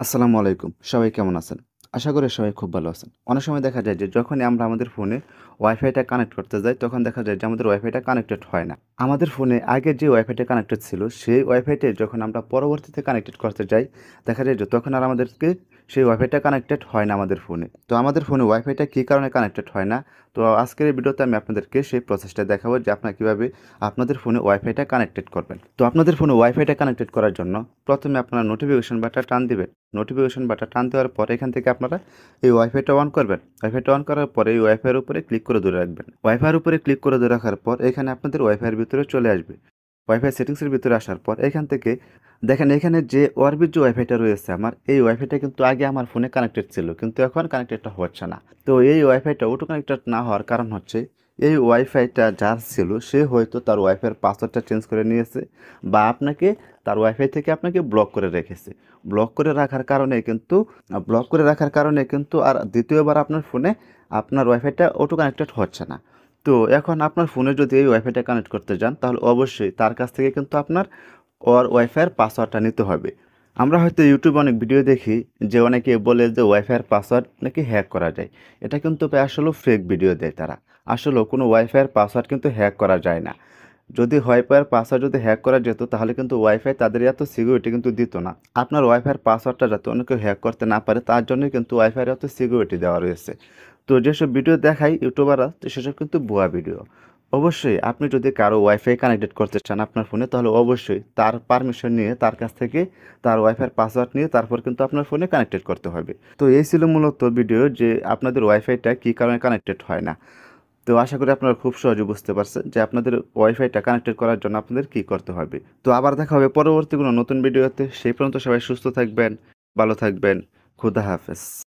আসসালামু আলাইকুম। সবাই কেমন আছেন? আশা করি সবাই খুব ভালো আছেন। অনেক সময় দেখা যায় যে যখনই আমরা আমাদের ফোনে ওয়াইফাইটা কানেক্ট করতে যাই, তখন দেখা যায় যে আমাদের ওয়াইফাইটা কানেক্টেড হয় না। আমাদের ফোনে আগে যে ওয়াইফাইটা কানেক্টেড ছিল, সেই ওয়াইফাইটাই যখন আমরা পরবর্তীতে কানেক্টেড করতে যাই, দেখা যায় যে তখন আর আমাদেরকে সেই ওয়াইফাইটা কানেক্টেড হয় না আমাদের ফোনে। তো আমাদের ফোনে ওয়াইফাইটা কী কারণে কানেক্টেড হয় না? তো আজকের এই ভিডিওতে আমি আপনাদেরকে সেই প্রসেসটা দেখাবো যে আপনারা কীভাবে আপনাদের ফোনে ওয়াইফাইটা কানেক্টেড করবেন। তো আপনাদের ফোনে ওয়াইফাইটা কানেক্টেড করার জন্য প্রথমে আপনারা নোটিফিকেশন বাটনটা টান দিবেন। নোটিফিকেশন বাটন টান দেওয়ার পর এখান থেকে আপনারা এই ওয়াইফাইটা অন করবেন। ওয়াইফাইটা অন করার পরে এই ওয়াইফাইয়ের উপরে ক্লিক করে ধরে রাখবেন। ওয়াইফাইয়ের উপরে ক্লিক করে ধরে রাখার পর এখানে আপনাদের ওয়াইফাইয়ের ভিতরে চলে আসবে। ওয়াইফাই সেটিংসের ভিতরে আসার পর এখান থেকে দেখেন এখানে যে অরবিট যে ওয়াইফাইটা রয়েছে আমার, এই ওয়াইফাইটা কিন্তু আগে আমার ফোনে কানেক্টেড ছিল, কিন্তু এখন কানেক্টেডটা হচ্ছে না। তো এই ওয়াইফাইটা অটো কানেক্টেড না হওয়ার কারণ হচ্ছে এই ওয়াইফাইটা যার ছিল সে হয়তো তার ওয়াইফাইয়ের পাসওয়ার্ডটা চেঞ্জ করে নিয়েছে, বা আপনাকে তার ওয়াইফাই থেকে আপনাকে ব্লক করে রেখেছে। ব্লক করে রাখার কারণে কিন্তু আর দ্বিতীয়বার আপনার ফোনে আপনার ওয়াইফাইটা অটো কানেক্টেড হচ্ছে না। তো এখন আপনার ফোনে যদি এই ওয়াইফাইটা কানেক্ট করতে যান, তাহলে অবশ্যই তার কাছ থেকে কিন্তু আপনার ওয়াইফাইয়ের পাসওয়ার্ডটা নিতে হবে। আমরা হয়তো ইউটিউবে অনেক ভিডিও দেখি যে অনেকে বলে যে ওয়াইফাইয়ের পাসওয়ার্ড নাকি হ্যাক করা যায়। এটা কিন্তু আসলে ফেক ভিডিও দেয় তারা। আসলেও কোনো ওয়াইফাইয়ের পাসওয়ার্ড কিন্তু হ্যাক করা যায় না। যদি ওয়াইফাইয়ের পাসওয়ার্ড যদি হ্যাক করা যেত, তাহলে কিন্তু ওয়াইফাই তাদের এত সিকিউরিটি কিন্তু দিত না। আপনার ওয়াইফাইয়ের পাসওয়ার্ডটা যাতে অন্য কেউ হ্যাক করতে না পারে, তার জন্যই কিন্তু ওয়াইফাইয়ের এত সিকিউরিটি দেওয়া রয়েছে। তো যেসব ভিডিও দেখায় ইউটিউবাররা, তো সেসব কিন্তু ভুয়া ভিডিও। অবশ্যই আপনি যদি কারো ওয়াইফাই কানেক্টেড করতে চান আপনার ফোনে, তাহলে অবশ্যই তার পারমিশন নিয়ে, তার কাছ থেকে তার ওয়াইফাইয়ের পাসওয়ার্ড নিয়ে তারপর কিন্তু আপনার ফোনে কানেক্টেড করতে হবে। তো এই ছিল মূলত ভিডিও যে আপনাদের ওয়াইফাইটা কী কারণে কানেক্টেড হয় না। তো আশা করি আপনারা খুব সহজে বুঝতে পারছেন যে আপনাদের ওয়াইফাইটা কানেক্টেড করার জন্য আপনাদের কী করতে হবে। তো আবার দেখা হবে পরবর্তী কোনো নতুন ভিডিওতে। সেই পর্যন্ত সবাই সুস্থ থাকবেন, ভালো থাকবেন। খোদা হাফেজ।